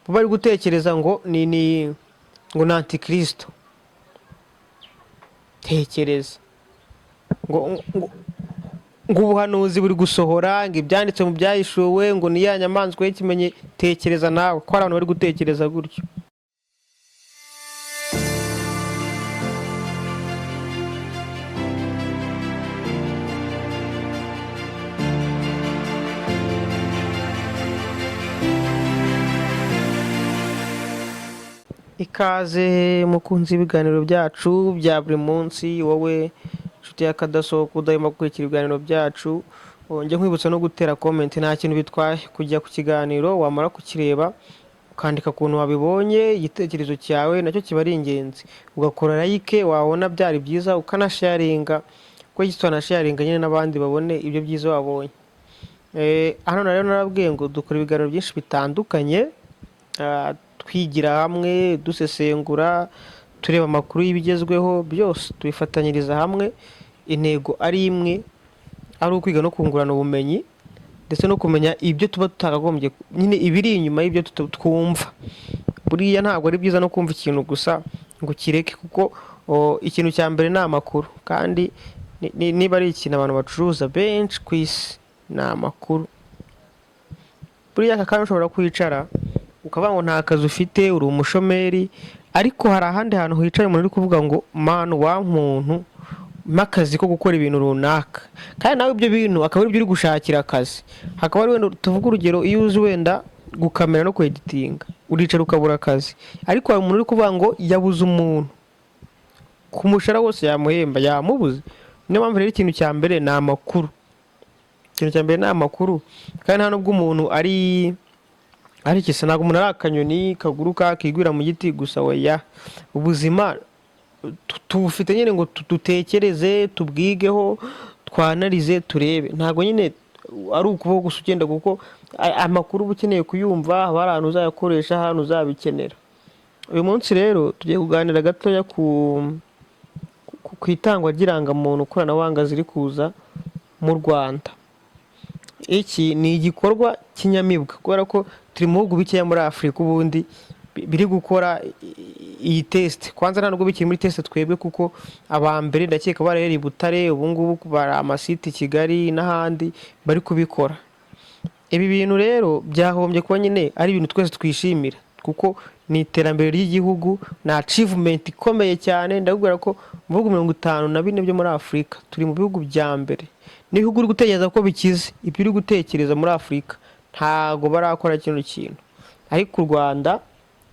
bari gutekereza ngo ngo ni antikristo. Tekereza ngo ubuhanuzi buri gusohora, ngo ibyanditse mu byahishuwe ngo ni ya nyamaswa y'ikimenye. Tekereza nawe ko abantu bari gutekereza gutyo. Ikaze mukunzi ibiganiro byacu bya buri munsi, wowe nshuti y'akadasohoka udahema gukurikira ibiganiro byacu. Njye nkwibutsa no gutera comment, nta kintu bitwaye kujya ku kiganiro wamara kukireba ukandika ukuntu wabibonye, igitekerezo cyawe nacyo kiba ari ingenzi, ugakora like wabona byari byiza ukanasharinga, kuko gitwa sharinga nyine n'abandi babone ibyo byiza wabonye. Hano rero narabwiye ngo dukora ibiganiro byinshi bitandukanye, twigira hamwe, dusesengura, tureba amakuru y'ibigezweho, byose tubifatanyiriza hamwe. Intego ari imwe, ari ukwiga no kungurana ubumenyi ndetse no kumenya ibyo tuba tutakagombye, nyine ibiri inyuma y'ibyo twumva. Buriya ntabwo ari byiza no kumva ikintu gusa ngo kireke, kuko ikintu cya mbere ni amakuru, kandi niba ari ikintu abantu bacuruza benshi ku isi ni amakuru. Buriya aka kanya ushobora kwicara ukavuga ngo nta kazi ufite, uri umushomeri, ariko hari ahandi hantu hicaye umuntu uri kuvuga ngo manu wa muntu makazi ko gukora ibintu runaka, kandi nawe ibyo bintu akaba ari byo uri gushakira akazi. Hakaba ari wenda tuvuga urugero, iyo uzi wenda gukamera no kweditinga, uricara ukabura akazi, ariko hari umuntu uri kuvuga ngo yabuze umuntu ku mushahara wose yamuhemba, yamubuze. Niyo mpamvu rero ikintu cya mbere ni amakuru. Ikintu cya mbere ni amakuru, kandi nta nubwo umuntu ari ikisa, ntabwo umuntu ari akanyoni kaguruka kigwira mu giti gusa. Oya, ubuzima tubufite nyine ngo dutekereze, tubwigeho, twanarize, turebe. Ntabwo nyine ari ukubaho gusa ugenda, kuko amakuru uba ukeneye kuyumva haba hari ahantu uzayakoresha, ahantu uzabikenera. Uyu munsi rero tugiye kuganira gatoya ku itangwa ry'irangamuntu koranabuhanga ziri kuza mu Rwanda. Iki ni igikorwa kinyamibwa, kubera ko turi mu bihugu bikeya muri Afurika ubundi biri gukora iyi test. Kwanza nta nubwo bikiri muri test twebwe, kuko abambere ndakeka baraheri Butare, ubu ngubu bari amasiti Kigali n'ahandi bari kubikora. Ibi bintu rero byahombye kuba nyine ari ibintu twese twishimira, kuko ni iterambere ry'igihugu, na achievement ikomeye cyane. Ndakubwira ko mu bihugu 54 byo muri Afurika turi mu bihugu bya mbere. N'ibihugu uri gutekereza ko bikize, ibyo uri gutekereza muri Afurika ntago barakora kino kintu. Ariko u Rwanda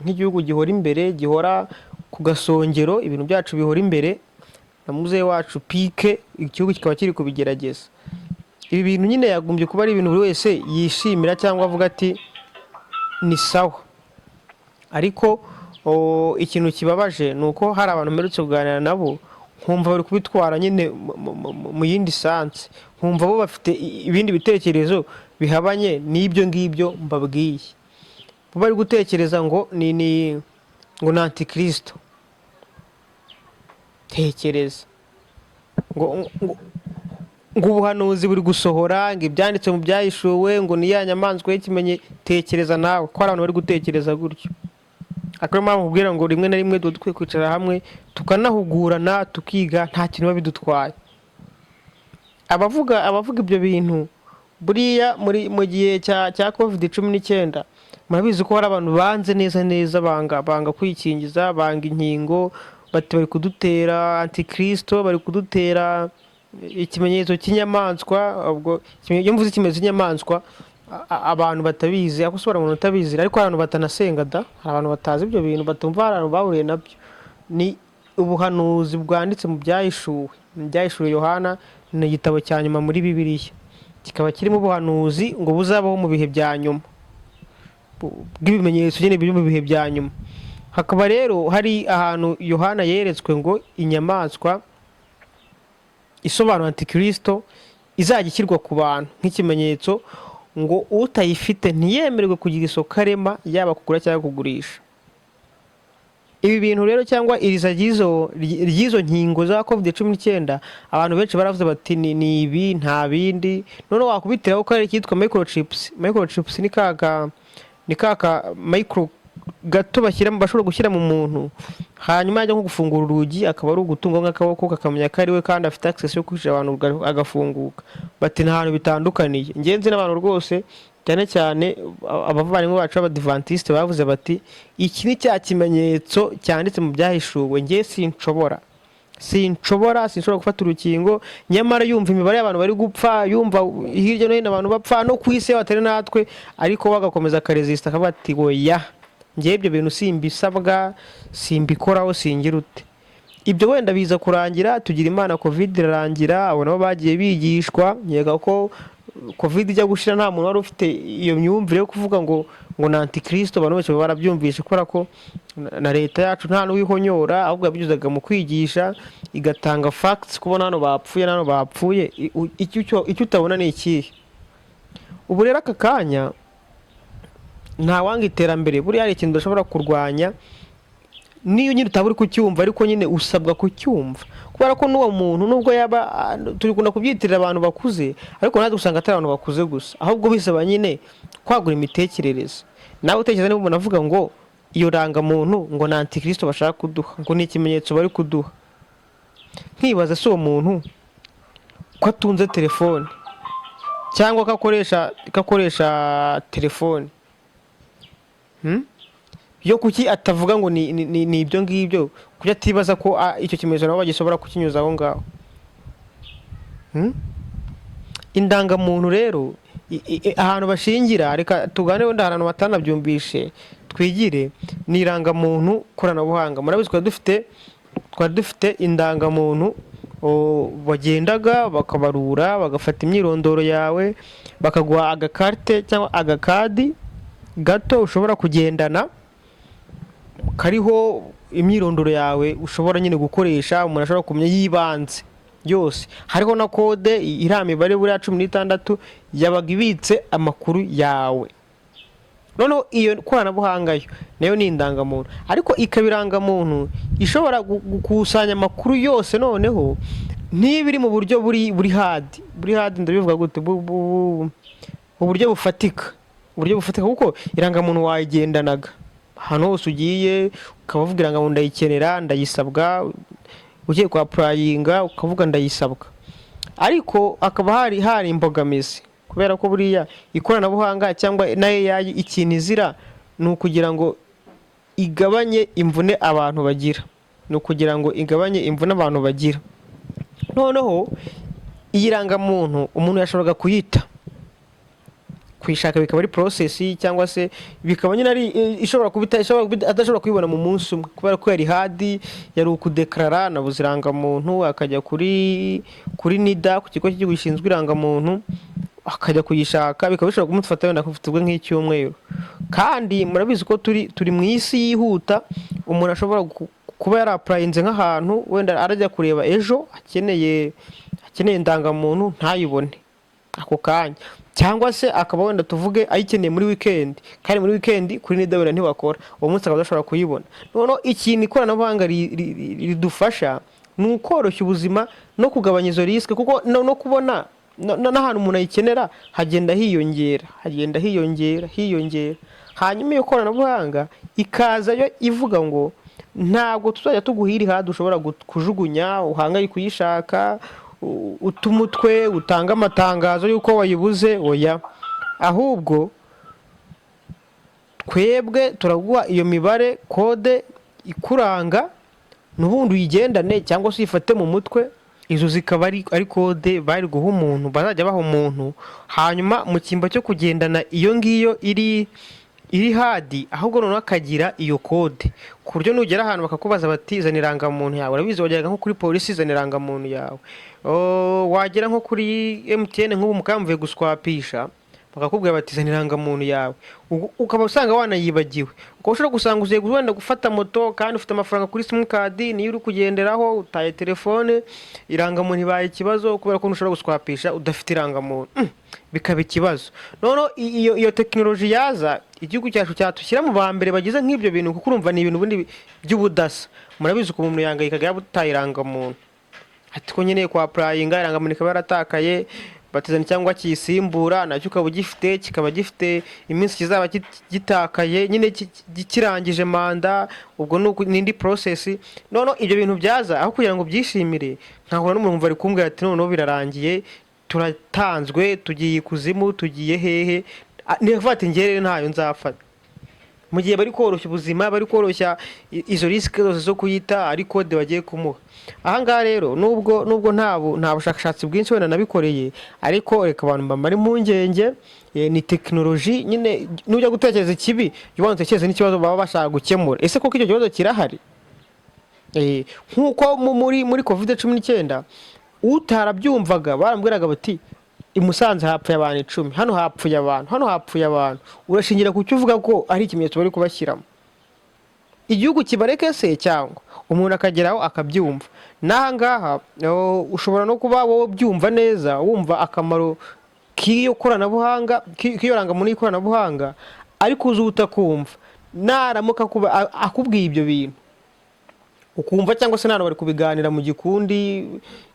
nk'igihugu gihora imbere, gihora ku gasongero, ibintu byacu bihora imbere, na muzehe wacu pike, igihugu kikaba kiri kubigerageza. Ibi bintu nyine yagombye kuba ari ibintu buri wese yishimira cyangwa avuga ati ni sawa. Ariko ikintu kibabaje ni uko hari abantu mperutse kuganira nabo, nkumva bari kubitwara nyine mu yindi sanse, nkumva bo bafite ibindi bitekerezo bihabanye n'ibyo ngibyo mbabwiye. Bari gutekereza ngo ni antikristo. Tekereza ngo ubuhanuzi buri gusohora, ngo ibyanditse mu byahishuwe ngo ni ya nyamaswa y'ikimenye. Tekereza nawe ko abantu bari gutekereza gutyo. Akaba mpamvu ubwira ngo rimwe na rimwe dukwiye kwicara hamwe tukanahugurana, tukiga, nta kintu biba bidutwaye. Abavuga ibyo bintu buriya mu gihe cya COVID-19 murabizi ko hari abantu banze neza banga kwikingiza, banga inkingo, bari kudutera antikristo, bari kudutera ikimenyetso cy'inyamaswa. Ubwo iyo mvuze ikimenyetso cy'inyamaswa abantu batabizi, ako sobora umuntu utabizi, ariko abantu batanasenga da, hari abantu batazi ibyo bintu, batumva hari abantu bahuriye nabyo. Ni ubuhanuzi bwanditse mu byahishuwe. Byahishuwe Yohana ni igitabo cya nyuma muri Bibiliya, kikaba kirimo ubuhanuzi ngo buzabaho mu bihe bya nyuma, bw'ibimenyetso nyine biri mu bihe bya nyuma. Hakaba rero hari ahantu Yohana yeretswe ngo inyamaswa isobanura antikristo izajya ishyirwa ku bantu nk'ikimenyetso, ngo utayifite ntiyemererwe kugira isoko arema, yaba kugura cyangwa kugurisha. Ibi bintu rero cyangwa iriza ry'izo nkingo za COVID-19, abantu benshi baravuze bati ni ibi nta bindi. None wakubitiraho ko ari cyitwa microchips. Microchips ni kaka gato bashobora gushyira mu muntu, hanyuma yajya nko gufungura urugi akaba ari ugutunga nk'akaboko kakamenya ko ari we kandi afite access yo kwishyura abantu agafunguka. Bati nta hantu bitandukaniye. Ngenzi n'abantu rwose cyane cyane abavandimwe bacu b'abadivantisite bavuze bati iki ni cya kimenyetso cyanditse mu byahishuwe, ngiye sinshobora gufata urukingo, nyamara yumva imibare y'abantu bari gupfa, yumva hirya no hino abantu bapfa no ku isi batari natwe, ariko bagakomeza akaresista akavuga ati oya, ngiye ibyo bintu simbisabwa, simbikoraho, singira ute. Ibyo wenda biza kurangira, tugira Imana covid irarangira, abo nabo bagiye bigishwa. Nyega ko covid ijya gushira nta muntu wari ufite iyo myumvire yo kuvuga ngo na antikristo, abantu bose barabyumvishe kubera ko na leta yacu nta n'uwihonyora, ahubwo yabyuzaga mu kwigisha igatanga facts, kubona hano bapfuye. Icyo utabona ni ikihe? Ubu rero aka kanya nta wanga iterambere, buriya hari ikintu udashobora kurwanya niyo nyine utaburi kucyumva, ariko nyine usabwa kucyumva, kubera ko n'uwo muntu nubwo yaba turikunda kubyitirira abantu bakuze, ariko natwe usanga atari abantu bakuze gusa, ahubwo bisaba nyine kwagura imitekerereze. Nawe utekereza niba umuntu avuga ngo iyo rangamuntu ngo na antikristo bashaka kuduha, ngo ni ikimenyetso bari kuduha, nkibaza si uwo muntu ko atunze telefone cyangwa kakoresha telefone yo kuki atavuga ngo ni ibyo ngibyo, kuki atibaza ko icyo kimenyetso nabo bagishobora kukinyuza aho ngaho. Indangamuntu rero ahantu bashingira, reka tugane wenda ahantu batanabyumvishe twigire, ni irangamuntu koranabuhanga. Murabizi twari dufite indangamuntu bagendaga bakabarura bagafata imyirondoro yawe bakaguha agakarte cyangwa agakadi gato ushobora kugendana kariho imyirondoro yawe ushobora nyine gukoresha, umuntu ashobora kumenya yibanze yose. Hariho na kode iriya mibare buriya 16 yabaga ibitse amakuru yawe. Noneho iyo koranabuhanga yo nayo ni indangamuntu, ariko ikabirangamuntu ishobora gukusanya amakuru yose, noneho ntibiri mu buryo buri hard ndabivuga gute, uburyo bufatika kuko irangamuntu wayigendanaga ahantu hose ugiye, ukavuga irangamuntu ndayikenera, ndayisabwa, ugiye kwa prayinga ukavuga ndayisabwa. Ariko akaba hari imbogamizi, kubera ko buriya ikoranabuhanga cyangwa nayo yayi ikintu izira ni ukugira ngo igabanye imvune abantu bagira, noneho iyi rangamuntu umuntu yashoboraga kuyishaka bikaba ari process, cyangwa se bikaba nyine ari ishobora adashobora kuyibona mu munsi umwe, kubera ko yari hadi, yari ukudeklara na buzirangamuntu, akajya kuri NIDA, ku kigo cy'igihugu gishinzwe irangamuntu, akajya kuyishaka, bikaba bishobora kumufata wenda kufitwe nk'icyumweru. Kandi murabizi ko turi mu isi yihuta, umuntu ashobora kuba yaraprayinze nk'ahantu, wenda arajya kureba ejo akeneye indangamuntu ntayibone ako kanya, cyangwa se akaba wenda tuvuge ayikeneye muri weekend, kandi muri weekend kuri NIDA wenda ntibakora, uwo munsi akaba adashobora kuyibona. Noneho ikintu ikoranabuhanga ridufasha ni ukoroshya ubuzima no kugabanya izo risike, kuko no kubona n'ahantu umuntu ayikenera hagenda hiyongera. Hanyuma iyo koranabuhanga ikaza yo ivuga ngo ntabwo tuzajya tuguhira hadi ushobora kujugunya uhangaye kuyishaka, utumutwe utanga amatangazo y'uko wayibuze, oya, ahubwo twebwe turaguha iyo mibare kode ikuranga, n'ubundi uyigendane cyangwa se uyifate mu mutwe. Izo zikaba ari kode bari guha umuntu, bazajya baha umuntu, hanyuma mu cyimba cyo kugendana iyo ngiyo iri hadi, ahubwo noneho akagira iyo kode, ku buryo nugera ahantu bakakubaza bati zana irangamuntu yawe, urabizi wageraga nko kuri polisi zana irangamuntu yawe, wagera nko kuri MTN nk'ubu mukamvuye guswapisha bakakubwira bati zana irangamuntu yawe, ukaba usanga wanayibagiwe. Ukaba ushobora gusanga uziye wenda gufata moto kandi ufite amafaranga kuri simukadi, niyo uri kugenderaho utaye telefone, irangamuntu ibaye ikibazo kubera ko ntushobora guswapisha udafite irangamuntu, bikaba ikibazo. Noneho iyo tekinoloji yaza, igihugu cyacu cyatushyira mu ba mbere bagize nk'ibyo bintu, kuko urumva ni ibintu bundi by'ubudasa. Murabizi ko umuntu yangayikaga yabutaye irangamuntu, ati ko nkeneye kwa prayinga irangamuntu ikaba yaratakaye, batizana cyangwa kiyisimbura nacyo ukaba ugifite, kikaba gifite iminsi kizaba gitakaye nyine kirangije manda, ubwo n'indi process. None ibyo bintu byaza aho kugira ngo byishimire, nkahura n'umuntu bari kumbwira ati noneho birarangiye, turatanzwe, tugiye ikuzimu, tugiye hehe, nivuga ati ngere ntayo nzafata. Mu gihe bari koroshya ubuzima, bari koroshya izo risike zose zo kuyita ari kode bagiye kumuha. Ahangaha rero nubwo nta bushakashatsi bwinshi wenda nabikoreye, ariko reka abantu bamara impungenge, ni tekinoloji nyine. Nujya gutekereza ikibi jya ubanza utekereze n'ikibazo baba bashaka gukemura. Ese koko icyo kibazo kirahari? Nk'uko muri COVID-19 utarabyumvaga barambwiraga bati i Musanze hapfuye abantu 10, hano hapfuye abantu, urashingira ku cyo uvuga ko ari ikimenyetso bari kubashyiramo. Igihugu kibareke se cyangwa umuntu akageraho akabyumva? N'ahangaha ushobora no kuba wowe byumva neza, wumva akamaro k'iyo koranabuhanga, k'iyo rangamuntu y'ikoranabuhanga, ariko uzi utakumva, naramuka akubwiye ibyo bintu ukumva, cyangwa se nano bari kubiganira mu gikundi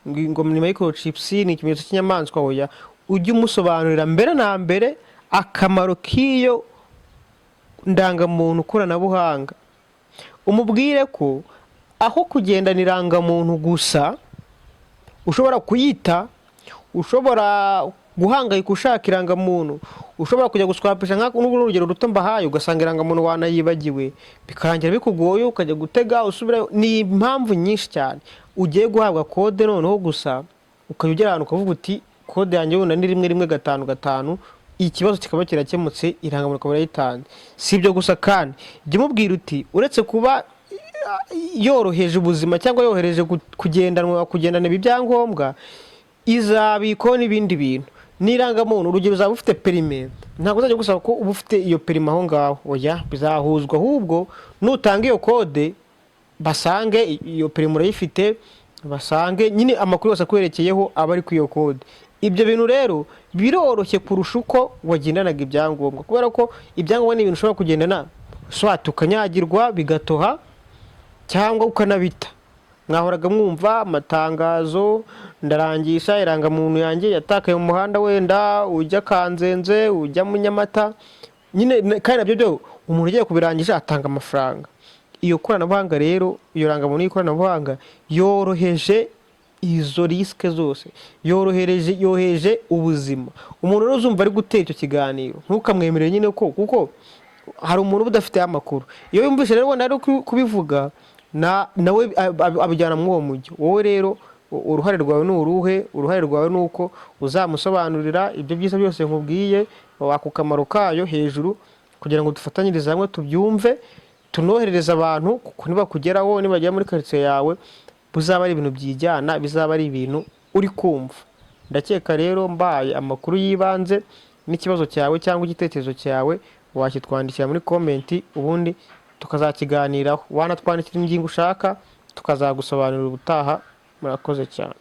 ngo ni microchips, ni ikimenyetso cy'inyamaswa, hoya ujye umusobanurira mbere na mbere akamaro k'iyo ndangamuntu koranabuhanga. Umubwire ko aho kugendana irangamuntu gusa, ushobora kuyita, ushobora guhangayika ushaka irangamuntu, ushobora kujya guswapisha n'urugero ruto mbahaye ugasanga irangamuntu wanayibagiwe, bikarangira bikugoye ukajya gutega usubirayo. Ni impamvu nyinshi cyane. Ugiye guhabwa kode noneho gusa ukajya ugera ahantu ukavuga uti kode yanjye wenda ni 1155, ikibazo kikaba kirakemutse, irangamuntu ukaba urayitanze. Si ibyo gusa kandi jya umubwira uti uretse kuba yoroheje ubuzima cyangwa yoroheje kugendana ibi byangombwa, izabiko n'ibindi bintu. N'irangamuntu urugero uzaba ufite perime, ntabwo uzajya gusaba ko uba ufite iyo perime aho ngaho, oya, bizahuzwa. Ahubwo nutanga iyo kode basange iyo perime urayifite, basange nyine amakuru yose akwerekeyeho aba ari ku iyo kode. Ibyo bintu rero biroroshye kurusha uko wagendanaga ibyangombwa, kubera ko ibyangombwa ni ibintu ushobora kugendana swat ukanyagirwa bigatoha cyangwa ukanabita. Mwahoraga mwumva amatangazo, ndarangisha irangamuntu yanjye yatakaye mu muhanda, wenda ujya Kanzenze, ujya mu Nyamata, nyine kandi nabyo byo umuntu ugiye kubirangisha atanga amafaranga. Iyo koranabuhanga rero, iyo rangamuntu y'ikoranabuhanga yoroheje izo risike zose, yoheje ubuzima. Umuntu rero uzumva ari gutera icyo kiganiro ntukamwemerere nyine ko, kuko hari umuntu uba udafite amakuru. Iyo yumvise rero ari kubivuga nawe abijyana muri uwo mujyi. Wowe rero uruhare rwawe ni uruhe? Uruhare rwawe ni uko uzamusobanurira ibyo byiza byose nkubwiye, waka kamaro kayo hejuru, kugira ngo dufatanyirize hamwe tubyumve, tunoherereza abantu, kuko nibakugeraho, nibajya muri quartier yawe, buzaba ari ibintu byijyana, bizaba ari ibintu uri kumva. Ndakeka rero mbaye amakuru yibanze, n'ikibazo cyawe cyangwa igitekerezo cyawe wakitwandikira muri comment, ubundi tukazakiganiraho. Wanatwandikira ingingo ushaka tukazagusobanurira ubutaha. Murakoze cyane.